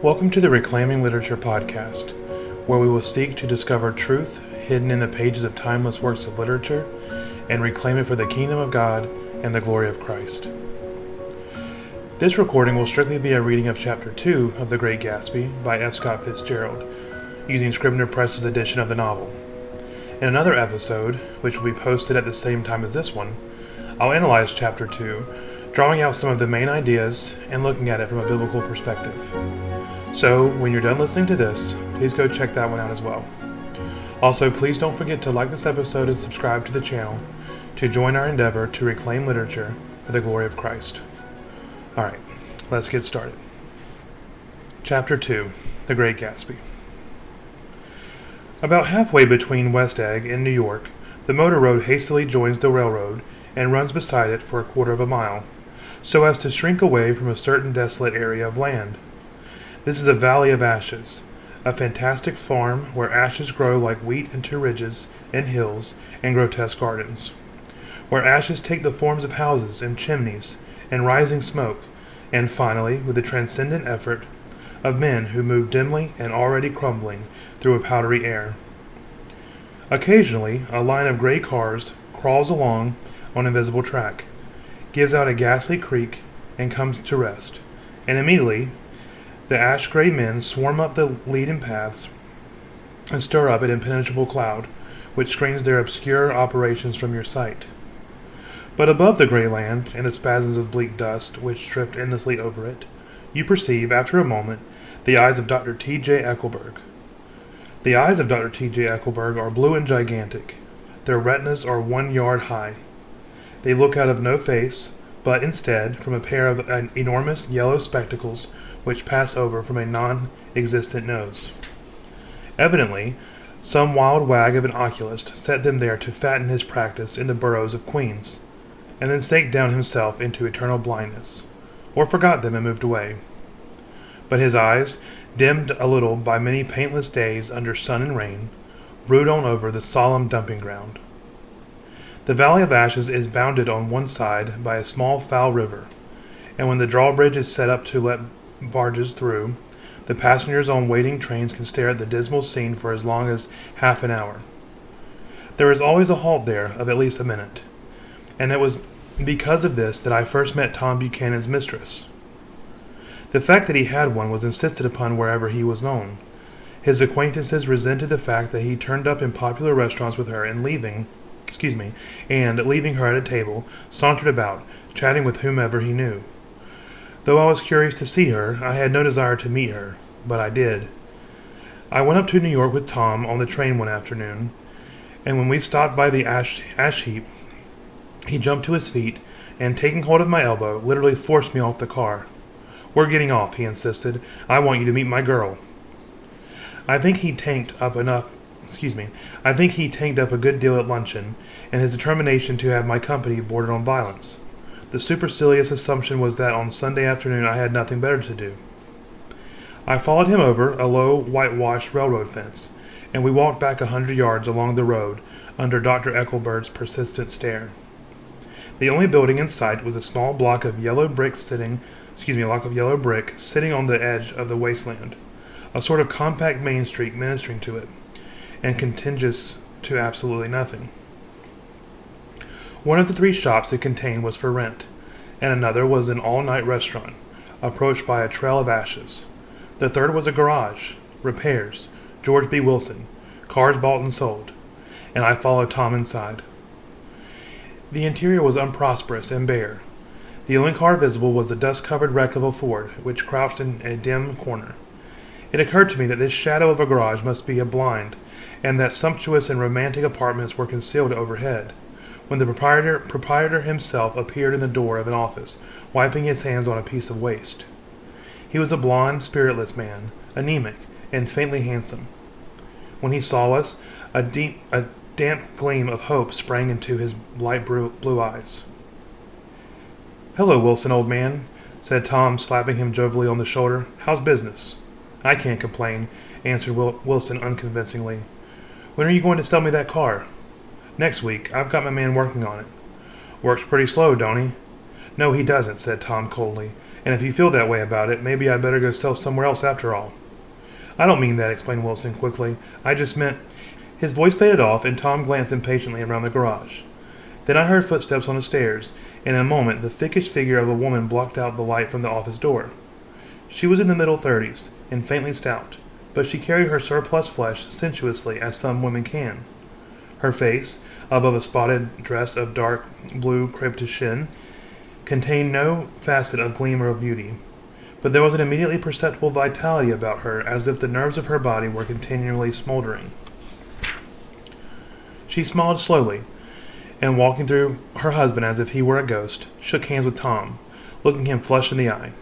Welcome to the Reclaiming Literature podcast, where we will seek to discover truth hidden in the pages of timeless works of literature and reclaim it for the kingdom of God and the glory of Christ. This recording will strictly be a reading of Chapter 2 of The Great Gatsby by F. Scott Fitzgerald, using Scribner Press's edition of the novel. In another episode, which will be posted at the same time as this one, I'll analyze Chapter 2, drawing out some of the main ideas and looking at it from a biblical perspective. So, when you're done listening to this, please go check that one out as well. Also, please don't forget to like this episode and subscribe to the channel to join our endeavor to reclaim literature for the glory of Christ. Alright, let's get started. Chapter 2, The Great Gatsby. About halfway between West Egg and New York, the motor road hastily joins the railroad and runs beside it for a quarter of a mile, so as to shrink away from a certain desolate area of land. This is a valley of ashes, a fantastic farm where ashes grow like wheat into ridges and hills and grotesque gardens, where ashes take the forms of houses and chimneys and rising smoke, and finally, with the transcendent effort of men who move dimly and already crumbling through a powdery air. Occasionally, a line of gray cars crawls along on invisible track, gives out a ghastly creak, and comes to rest, and immediately the ash-gray men swarm up the leaden paths and stir up an impenetrable cloud, which screens their obscure operations from your sight. But above the gray land and the spasms of bleak dust which drift endlessly over it, you perceive, after a moment, the eyes of Dr. T.J. Eckelberg. The eyes of Dr. T.J. Eckelberg are blue and gigantic. Their retinas are 1 yard high. They look out of no face, but instead from a pair of enormous yellow spectacles which pass over from a non-existent nose. Evidently, some wild wag of an oculist set them there to fatten his practice in the boroughs of Queens, and then sank down himself into eternal blindness, or forgot them and moved away. But his eyes, dimmed a little by many paintless days under sun and rain, brood on over the solemn dumping ground. The Valley of Ashes is bounded on one side by a small foul river, and when the drawbridge is set up to let barges through, the passengers on waiting trains can stare at the dismal scene for as long as half an hour. There is always a halt there of at least a minute, and it was because of this that I first met Tom Buchanan's mistress. The fact that he had one was insisted upon wherever he was known. His acquaintances resented the fact that he turned up in popular restaurants with her and leaving her at a table, sauntered about, chatting with whomever he knew. Though I was curious to see her, I had no desire to meet her, but I did. I went up to New York with Tom on the train one afternoon, and when we stopped by the ash heap, he jumped to his feet, and taking hold of my elbow, literally forced me off the car. "We're getting off," he insisted. "I want you to meet my girl." I think he tanked up a good deal at luncheon, and his determination to have my company bordered on violence. The supercilious assumption was that on Sunday afternoon I had nothing better to do. I followed him over a low, whitewashed railroad fence, and we walked back 100 yards along the road under Dr. Eckelberg's persistent stare. The only building in sight was a small block of yellow brick sitting on the edge of the wasteland, a sort of compact main street ministering to it, and contiguous to absolutely nothing. One of the 3 shops it contained was for rent, and another was an all-night restaurant, approached by a trail of ashes. The third was a garage, repairs, George B. Wilson, cars bought and sold, and I followed Tom inside. The interior was unprosperous and bare. The only car visible was the dust-covered wreck of a Ford, which crouched in a dim corner. It occurred to me that this shadow of a garage must be a blind, and that sumptuous and romantic apartments were concealed overhead, when the proprietor himself appeared in the door of an office, wiping his hands on a piece of waste. He was a blond, spiritless man, anemic, and faintly handsome. When he saw us, a damp gleam of hope sprang into his light blue eyes. "Hello, Wilson, old man," said Tom, slapping him jovially on the shoulder. "How's business?" "I can't complain," answered Wilson unconvincingly. "When are you going to sell me that car?" "Next week. I've got my man working on it." "Works pretty slow, don't he?" "No, he doesn't," said Tom coldly. And if you feel that way about it, maybe I'd better go sell somewhere else after all." "I don't mean that," explained Wilson quickly. "I just meant—" His voice faded off, and Tom glanced impatiently around the garage. Then I heard footsteps on the stairs, and in a moment the thickish figure of a woman blocked out the light from the office door. She was in the middle 30s, and faintly stout, but she carried her surplus flesh sensuously as some women can. Her face, above a spotted dress of dark blue crepe de chine, contained no facet of gleam or of beauty, but there was an immediately perceptible vitality about her, as if the nerves of her body were continually smoldering. She smiled slowly, and walking through her husband as if he were a ghost, shook hands with Tom, looking him flush in the eye.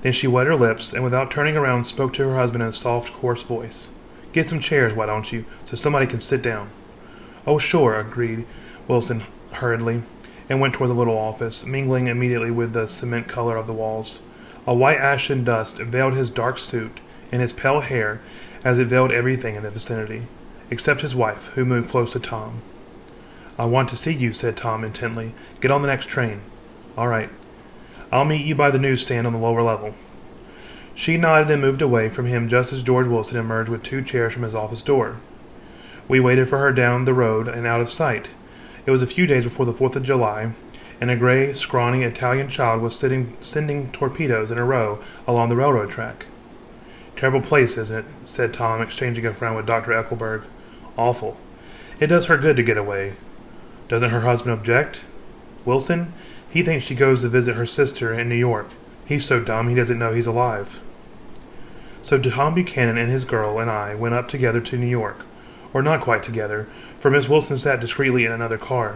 Then she wet her lips, and without turning around spoke to her husband in a soft, coarse voice. "Get some chairs, why don't you, so somebody can sit down." "Oh, sure," agreed Wilson hurriedly, and went toward the little office, mingling immediately with the cement color of the walls. A white ashen dust veiled his dark suit and his pale hair as it veiled everything in the vicinity, except his wife, who moved close to Tom. "I want to see you," said Tom intently. "Get on the next train." "All right. I'll meet you by the newsstand on the lower level." She nodded and moved away from him just as George Wilson emerged with 2 chairs from his office door. We waited for her down the road and out of sight. It was a few days before the 4th of July, and a gray, scrawny Italian child was sending torpedoes in a row along the railroad track. "Terrible place, isn't it?" said Tom, exchanging a frown with Dr. Eckelberg. "Awful. It does her good to get away." "Doesn't her husband object?" "Wilson? He thinks she goes to visit her sister in New York. He's so dumb he doesn't know he's alive." So Tom Buchanan and his girl and I went up together to New York. Or not quite together, for Miss Wilson sat discreetly in another car.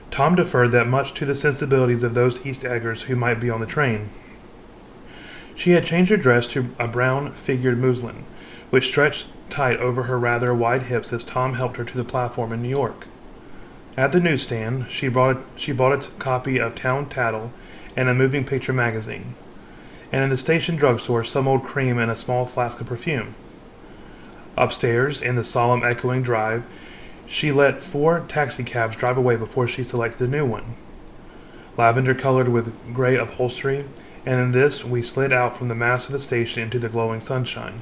Tom deferred that much to the sensibilities of those East Eggers who might be on the train. She had changed her dress to a brown figured muslin, which stretched tight over her rather wide hips as Tom helped her to the platform in New York. At the newsstand, she bought a copy of Town Tattle and a moving picture magazine, and in the station drugstore some old cream and a small flask of perfume. Upstairs, in the solemn echoing drive, she let 4 taxicabs drive away before she selected a new one, lavender-colored with gray upholstery, and in this we slid out from the mass of the station into the glowing sunshine.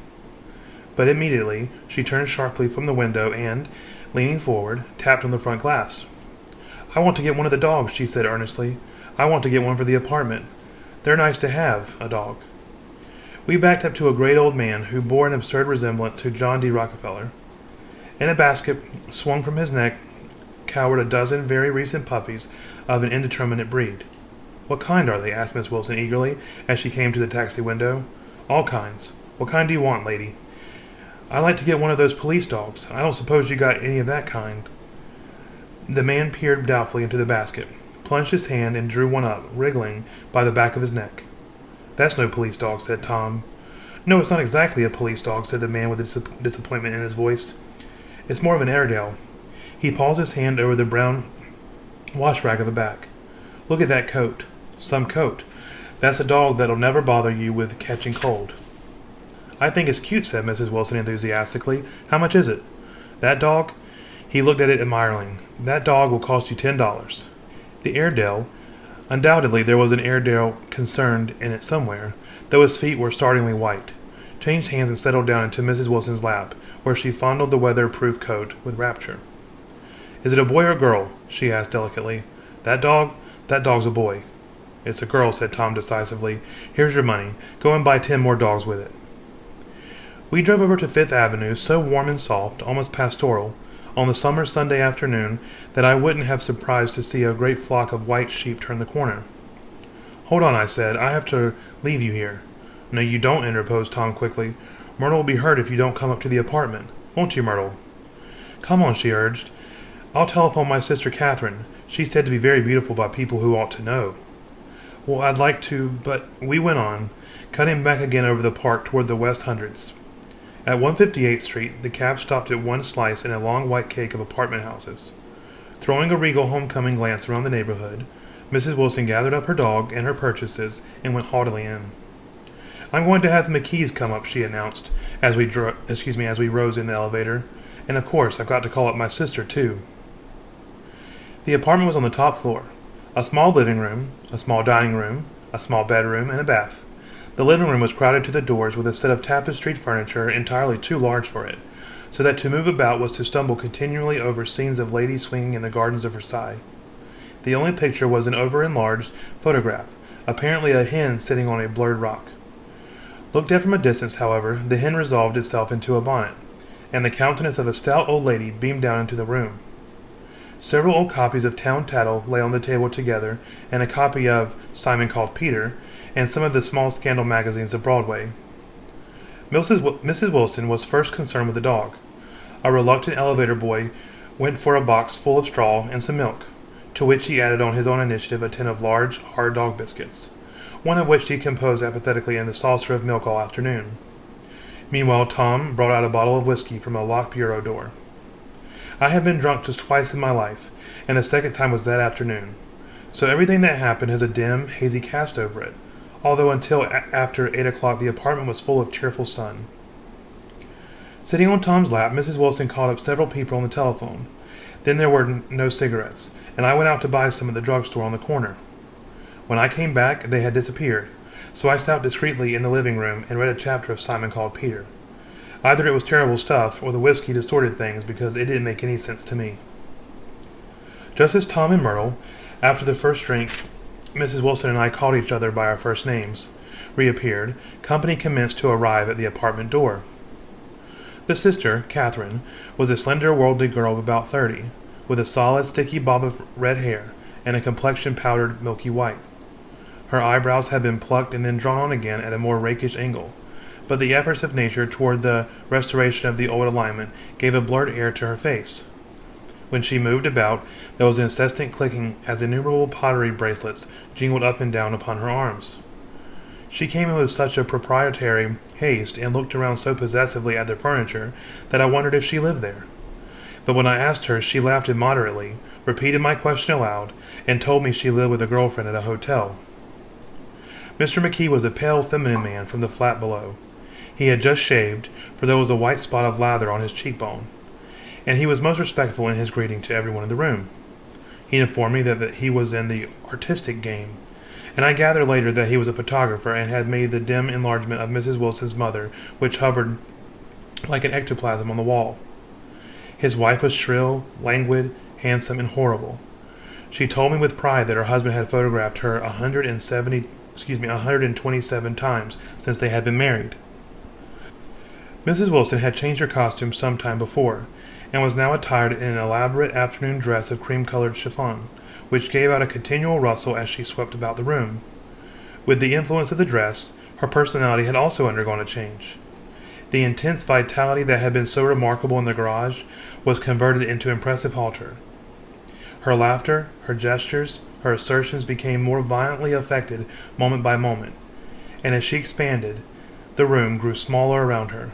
But immediately she turned sharply from the window and, leaning forward, tapped on the front glass. "I want to get one of the dogs," she said earnestly. "I want to get one for the apartment. They're nice to have, a dog." We backed up to a great old man who bore an absurd resemblance to John D. Rockefeller. In a basket swung from his neck cowered a dozen very recent puppies of an indeterminate breed. "What kind are they?" asked Miss Wilson eagerly, as she came to the taxi window. "All kinds. What kind do you want, lady?" "I'd like to get one of those police dogs. I don't suppose you got any of that kind." The man peered doubtfully into the basket, plunged his hand, and drew one up, wriggling by the back of his neck. "That's no police dog," said Tom. "No, it's not exactly a police dog," said the man with disappointment in his voice. "It's more of an Airedale." He paused his hand over the brown wash rag of the back. "Look at that coat. Some coat. That's a dog that'll never bother you with catching cold." "I think it's cute," said Mrs. Wilson enthusiastically. "How much is it?" "That dog?" He looked at it admiringly. "That dog will cost you $10. The Airedale— undoubtedly there was an Airedale concerned in it somewhere, though his feet were startlingly white— changed hands and settled down into Mrs. Wilson's lap, where she fondled the weather-proof coat with rapture. "Is it a boy or girl?" she asked delicately. That dog's a boy." "It's a girl," said Tom decisively. "Here's your money. Go and buy 10 more dogs with it." We drove over to Fifth Avenue, so warm and soft, almost pastoral, on the summer Sunday afternoon that I wouldn't have surprised to see a great flock of white sheep turn the corner. "Hold on," I said. "I have to leave you here." "No, you don't," interposed Tom quickly. "Myrtle will be hurt if you don't come up to the apartment. Won't you, Myrtle?" "Come on," she urged. "I'll telephone my sister Catherine. She's said to be very beautiful by people who ought to know." "Well, I'd like to, but—" We went on, cutting back again over the park toward the West Hundreds. At 158th Street, the cab stopped at one slice in a long white cake of apartment houses. Throwing a regal homecoming glance around the neighborhood, Mrs. Wilson gathered up her dog and her purchases and went haughtily in. "I'm going to have the McKees come up," she announced, as we rose in the elevator. "And of course, I've got to call up my sister, too." The apartment was on the top floor. A small living room, a small dining room, a small bedroom, and a bath. The living room was crowded to the doors with a set of tapestried furniture entirely too large for it, so that to move about was to stumble continually over scenes of ladies swinging in the gardens of Versailles. The only picture was an over-enlarged photograph, apparently a hen sitting on a blurred rock. Looked at from a distance, however, the hen resolved itself into a bonnet, and the countenance of a stout old lady beamed down into the room. Several old copies of Town Tattle lay on the table together, and a copy of Simon Called Peter, and some of the small scandal magazines of Broadway. Mrs. Wilson was first concerned with the dog. A reluctant elevator boy went for a box full of straw and some milk, to which he added on his own initiative a tin of large, hard dog biscuits, one of which he composed apathetically in the saucer of milk all afternoon. Meanwhile, Tom brought out a bottle of whiskey from a locked bureau door. I have been drunk just twice in my life, and the second time was that afternoon, so everything that happened has a dim, hazy cast over it, although until after 8 o'clock the apartment was full of cheerful sun. Sitting on Tom's lap, Mrs. Wilson called up several people on the telephone. Then there were no cigarettes, and I went out to buy some at the drugstore on the corner. When I came back, they had disappeared, so I sat discreetly in the living room and read a chapter of Simon Called Peter. Either it was terrible stuff, or the whiskey distorted things, because it didn't make any sense to me. Just as Tom and Myrtle, after the first drink, Mrs. Wilson and I called each other by our first names, reappeared, company commenced to arrive at the apartment door. The sister, Catherine, was a slender, worldly girl of about 30, with a solid, sticky bob of red hair, and a complexion powdered milky white. Her eyebrows had been plucked and then drawn on again at a more rakish angle, but the efforts of nature toward the restoration of the old alignment gave a blurred air to her face. When she moved about, there was an incessant clicking as innumerable pottery bracelets jingled up and down upon her arms. She came in with such a proprietary haste and looked around so possessively at the furniture that I wondered if she lived there. But when I asked her, she laughed immoderately, repeated my question aloud, and told me she lived with a girlfriend at a hotel. Mr. McKee was a pale, feminine man from the flat below. He had just shaved, for there was a white spot of lather on his cheekbone, and he was most respectful in his greeting to everyone in the room. He informed me that he was in the artistic game, and I gathered later that he was a photographer and had made the dim enlargement of Mrs. Wilson's mother, which hovered like an ectoplasm on the wall. His wife was shrill, languid, handsome, and horrible. She told me with pride that her husband had photographed her 127 times since they had been married. Mrs. Wilson had changed her costume some time before, and was now attired in an elaborate afternoon dress of cream-colored chiffon, which gave out a continual rustle as she swept about the room. With the influence of the dress, her personality had also undergone a change. The intense vitality that had been so remarkable in the garage was converted into impressive hauteur. Her laughter, her gestures, her assertions became more violently affected moment by moment, and as she expanded, the room grew smaller around her,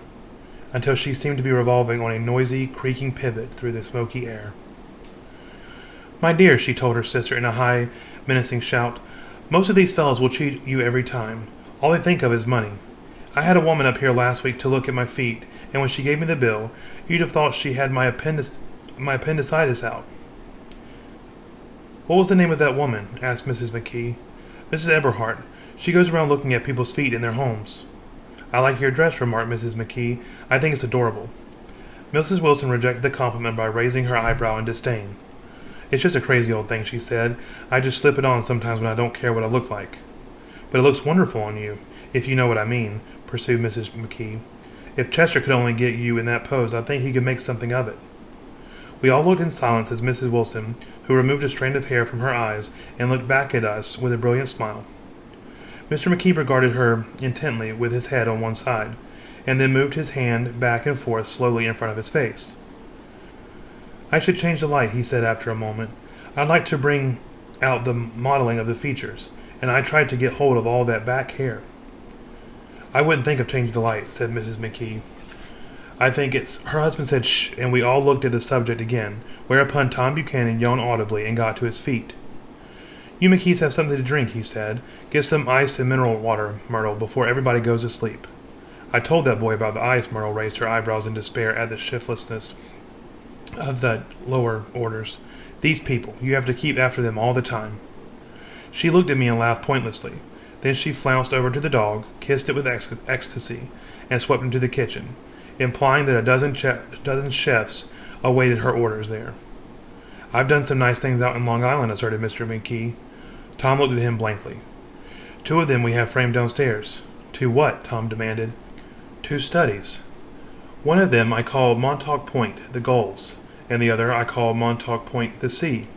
until she seemed to be revolving on a noisy, creaking pivot through the smoky air. "My dear," she told her sister in a high, menacing shout, "most of these fellows will cheat you every time. All they think of is money. I had a woman up here last week to look at my feet, and when she gave me the bill, you'd have thought she had my appendicitis out." "What was the name of that woman?" asked Mrs. McKee. "Mrs. Eberhardt. She goes around looking at people's feet in their homes." "I like your dress," remarked Mrs. McKee. "I think it's adorable." Mrs. Wilson rejected the compliment by raising her eyebrow in disdain. "It's just a crazy old thing," she said. "I just slip it on sometimes when I don't care what I look like." "But it looks wonderful on you, if you know what I mean," pursued Mrs. McKee. "If Chester could only get you in that pose, I think he could make something of it." We all looked in silence as Mrs. Wilson, who removed a strand of hair from her eyes and looked back at us with a brilliant smile. Mr. McKee regarded her intently with his head on one side, and then moved his hand back and forth slowly in front of his face. "I should change the light," he said after a moment. "I'd like to bring out the modeling of the features, and I tried to get hold of all that back hair." "I wouldn't think of changing the light," said Mrs. McKee. "I think it's—" Her husband said shh, and we all looked at the subject again, whereupon Tom Buchanan yawned audibly and got to his feet. "You McKees have something to drink," he said. "Get some ice and mineral water, Myrtle, before everybody goes to sleep." "I told that boy about the ice." Myrtle raised her eyebrows in despair at the shiftlessness of the lower orders. "These people, you have to keep after them all the time." She looked at me and laughed pointlessly. Then she flounced over to the dog, kissed it with ecstasy, and swept into the kitchen, implying that a dozen chefs awaited her orders there. "I've done some nice things out in Long Island," asserted Mr. McKee. Tom looked at him blankly. "Two of them we have framed downstairs." "Two what?" Tom demanded. "Two studies. One of them I call Montauk Point, the Gulls, and the other I call Montauk Point, the Sea."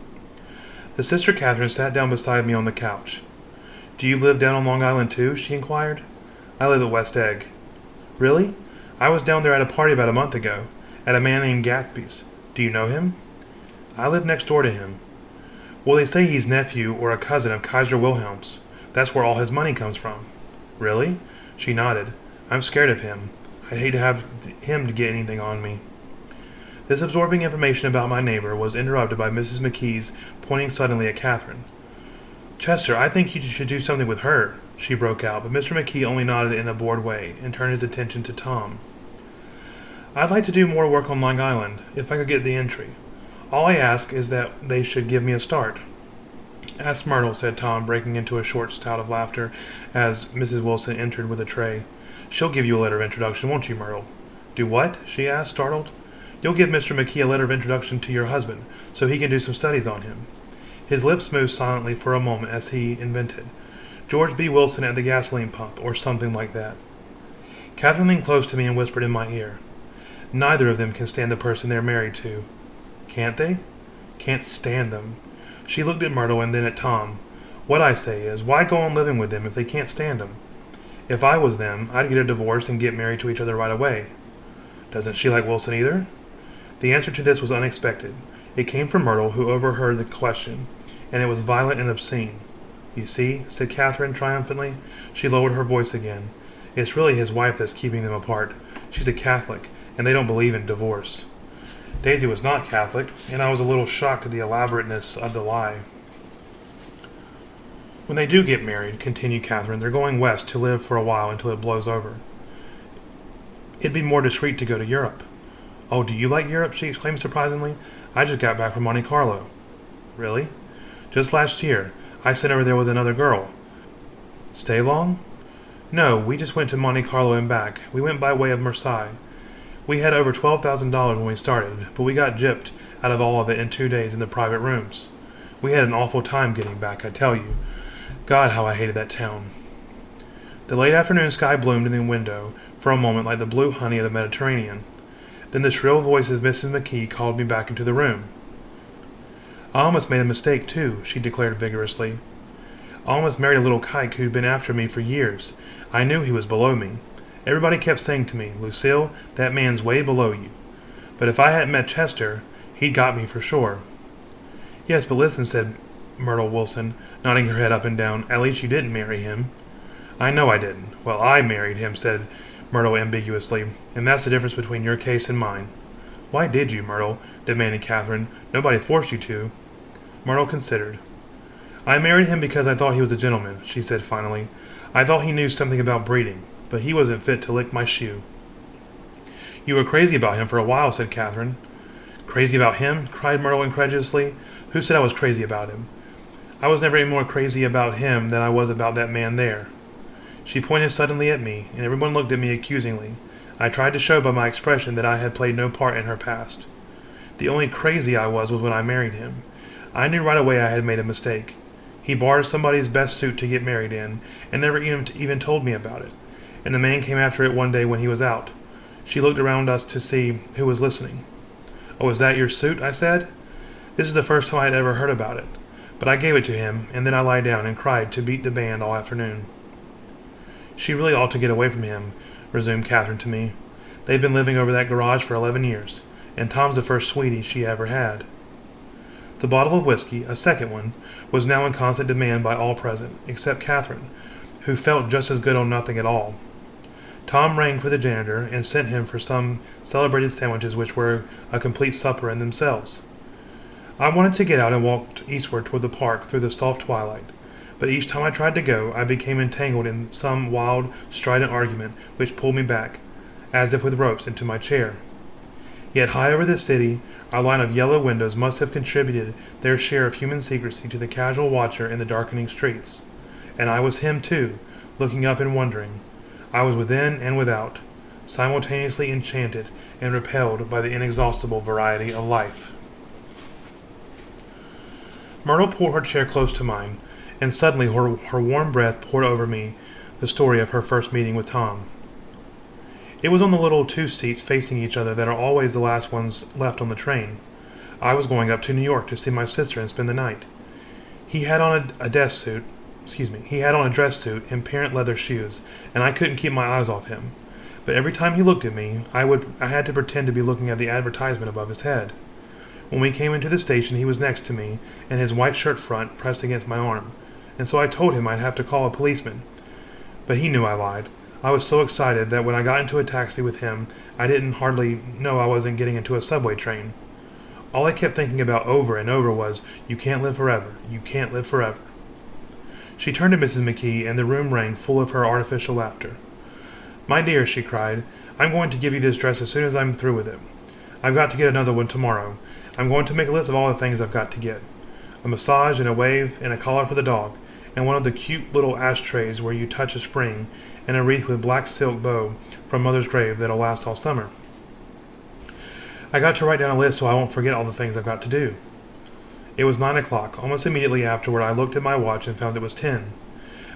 The Sister Catherine sat down beside me on the couch. "Do you live down on Long Island too?" she inquired. "I live at West Egg." "Really? I was down there at a party about a month ago, at a man named Gatsby's. Do you know him?" "I live next door to him." "Well, they say he's nephew or a cousin of Kaiser Wilhelm's. That's where all his money comes from." "Really?" She nodded. "I'm scared of him. I'd hate to have him to get anything on me." This absorbing information about my neighbor was interrupted by Mrs. McKee's pointing suddenly at Catherine. "Chester, I think you should do something with her," she broke out, but Mr. McKee only nodded in a bored way and turned his attention to Tom. "I'd like to do more work on Long Island, if I could get the entry. All I ask is that they should give me a start." "Ask Myrtle," said Tom, breaking into a short spout of laughter as Mrs. Wilson entered with a tray. "She'll give you a letter of introduction, won't you, Myrtle?" "Do what?" she asked, startled. "You'll give Mr. McKee a letter of introduction to your husband, so he can do some studies on him." His lips moved silently for a moment as he invented, "George B. Wilson at the gasoline pump," or something like that. Catherine leaned close to me and whispered in my ear, "Neither of them can stand the person they're married to." "Can't they?" "Can't stand them." She looked at Myrtle and then at Tom. "What I say is, why go on living with them if they can't stand them? If I was them, I'd get a divorce and get married to each other right away." "Doesn't she like Wilson either?" The answer to this was unexpected. It came from Myrtle, who overheard the question, and it was violent and obscene. "You see," said Catherine triumphantly. She lowered her voice again. "It's really his wife that's keeping them apart. She's a Catholic, and they don't believe in divorce." Daisy was not Catholic, and I was a little shocked at the elaborateness of the lie. "When they do get married," continued Catherine, "they're going west to live for a while until it blows over. It'd be more discreet to go to Europe." "Oh, do you like Europe?" she exclaimed surprisingly. "I just got back from Monte Carlo." "Really?" "Just last year. I sent over there with another girl." "Stay long?" "No, we just went to Monte Carlo and back. We went by way of Marseille. We had over $12,000 when we started, but we got gypped out of all of it in 2 days in the private rooms. We had an awful time getting back, I tell you. God, how I hated that town." The late afternoon sky bloomed in the window for a moment like the blue honey of the Mediterranean. Then the shrill voice of Mrs. McKee called me back into the room. "I almost made a mistake, too," she declared vigorously. "I almost married a little kike who'd been after me for years. I knew he was below me. Everybody kept saying to me, 'Lucille, that man's way below you.' But if I hadn't met Chester, he'd got me for sure." "Yes, but listen," said Myrtle Wilson, nodding her head up and down. "At least you didn't marry him." "I know I didn't." "Well, I married him," said Myrtle ambiguously, "and that's the difference between your case and mine." "Why did you, Myrtle?" demanded Catherine. "Nobody forced you to." Myrtle considered. "I married him because I thought he was a gentleman," she said finally. "I thought he knew something about breeding, but he wasn't fit to lick my shoe." "You were crazy about him for a while," said Catherine. "Crazy about him?" cried Myrtle incredulously. "Who said I was crazy about him? I was never any more crazy about him than I was about that man there." She pointed suddenly at me, and everyone looked at me accusingly. I tried to show by my expression that I had played no part in her past. The only crazy I was when I married him. I knew right away I had made a mistake. He borrowed somebody's best suit to get married in, and never even told me about it. And the man came after it one day when he was out. She looked around us to see who was listening. "Oh, is that your suit?" I said. This is the first time I had ever heard about it. But I gave it to him, and then I lied down and cried to beat the band all afternoon. "She really ought to get away from him," resumed Catherine to me. "They've been living over that garage for 11 years, and Tom's the first sweetie she ever had." The bottle of whiskey, a second one, was now in constant demand by all present, except Catherine, who felt just as good on nothing at all. Tom rang for the janitor and sent him for some celebrated sandwiches which were a complete supper in themselves. I wanted to get out and walk eastward toward the park through the soft twilight, but each time I tried to go, I became entangled in some wild, strident argument which pulled me back, as if with ropes, into my chair. Yet high over the city, our line of yellow windows must have contributed their share of human secrecy to the casual watcher in the darkening streets. and I was him too, looking up and wondering. I was within and without, simultaneously enchanted and repelled by the inexhaustible variety of life. Myrtle pulled her chair close to mine, and suddenly her warm breath poured over me the story of her first meeting with Tom. It was on the little two seats facing each other that are always the last ones left on the train. I was going up to New York to see my sister and spend the night. He had on a dress suit and parent leather shoes, and I couldn't keep my eyes off him. But every time he looked at me, I had to pretend to be looking at the advertisement above his head. When we came into the station, he was next to me, and his white shirt front pressed against my arm, and so I told him I'd have to call a policeman. But he knew I lied. I was so excited that when I got into a taxi with him, I didn't hardly know I wasn't getting into a subway train. All I kept thinking about over and over was, "You can't live forever. You can't live forever." She turned to Mrs. McKee, and the room rang full of her artificial laughter. "My dear," she cried, "I'm going to give you this dress as soon as I'm through with it. I've got to get another one tomorrow. I'm going to make a list of all the things I've got to get. A massage and a wave and a collar for the dog, and one of the cute little ashtrays where you touch a spring, and a wreath with black silk bow from Mother's grave that'll last all summer. I got to write down a list so I won't forget all the things I've got to do." It was 9 o'clock. Almost immediately afterward, I looked at my watch and found it was 10.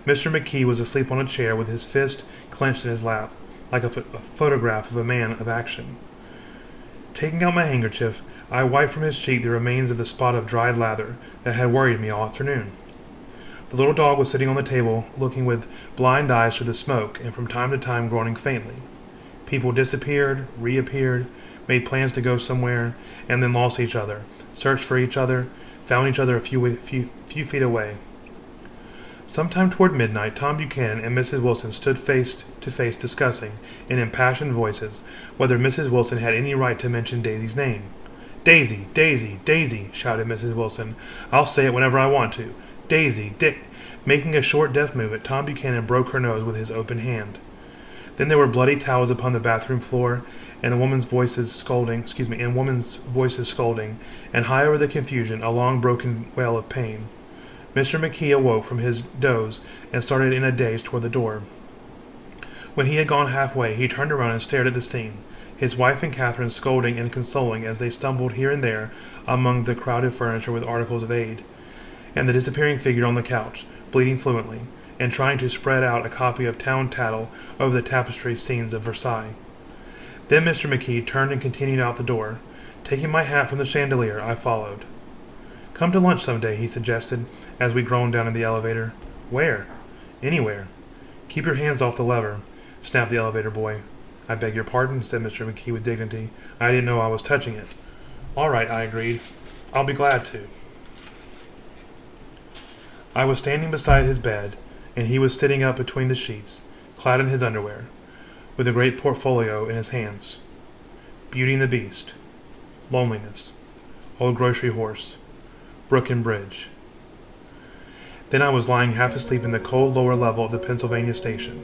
Mr. McKee was asleep on a chair with his fist clenched in his lap, like a photograph of a man of action. Taking out my handkerchief, I wiped from his cheek the remains of the spot of dried lather that had worried me all afternoon. The little dog was sitting on the table, looking with blind eyes through the smoke, and from time to time groaning faintly. People disappeared, reappeared, made plans to go somewhere, and then lost each other, searched for each other, found each other a few feet away. Sometime toward midnight, Tom Buchanan and Mrs. Wilson stood face to face discussing, in impassioned voices, whether Mrs. Wilson had any right to mention Daisy's name. "Daisy, Daisy, Daisy," shouted Mrs. Wilson. "I'll say it whenever I want to. Daisy, Making a short death movement, Tom Buchanan broke her nose with his open hand. Then there were bloody towels upon the bathroom floor, and women's voices scolding, and high over the confusion, a long broken wail of pain. Mr. McKee awoke from his doze and started in a daze toward the door. When he had gone halfway, he turned around and stared at the scene, his wife and Catherine scolding and consoling as they stumbled here and there among the crowded furniture with articles of aid, and the disappearing figure on the couch, bleeding fluently, and trying to spread out a copy of Town Tattle over the tapestry scenes of Versailles. Then Mr. McKee turned and continued out the door. Taking my hat from the chandelier, I followed. "Come to lunch some day," he suggested, as we groaned down in the elevator. "Where?" "Anywhere." "Keep your hands off the lever," snapped the elevator boy. "I beg your pardon," said Mr. McKee with dignity. "I didn't know I was touching it." "All right," I agreed. "I'll be glad to." I was standing beside his bed, and he was sitting up between the sheets, clad in his underwear, with a great portfolio in his hands. Beauty and the Beast, Loneliness, Old Grocery Horse, Brook and Bridge. Then I was lying half asleep in the cold lower level of the Pennsylvania station,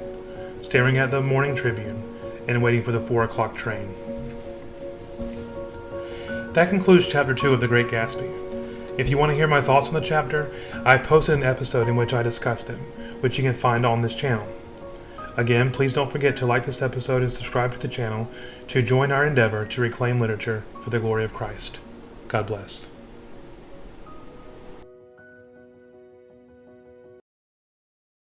staring at the Morning Tribune and waiting for the 4 o'clock train. That concludes Chapter 2 of The Great Gatsby. If you want to hear my thoughts on the chapter, I've posted an episode in which I discussed it, which you can find on this channel. Again, please don't forget to like this episode and subscribe to the channel to join our endeavor to reclaim literature for the glory of Christ. God bless.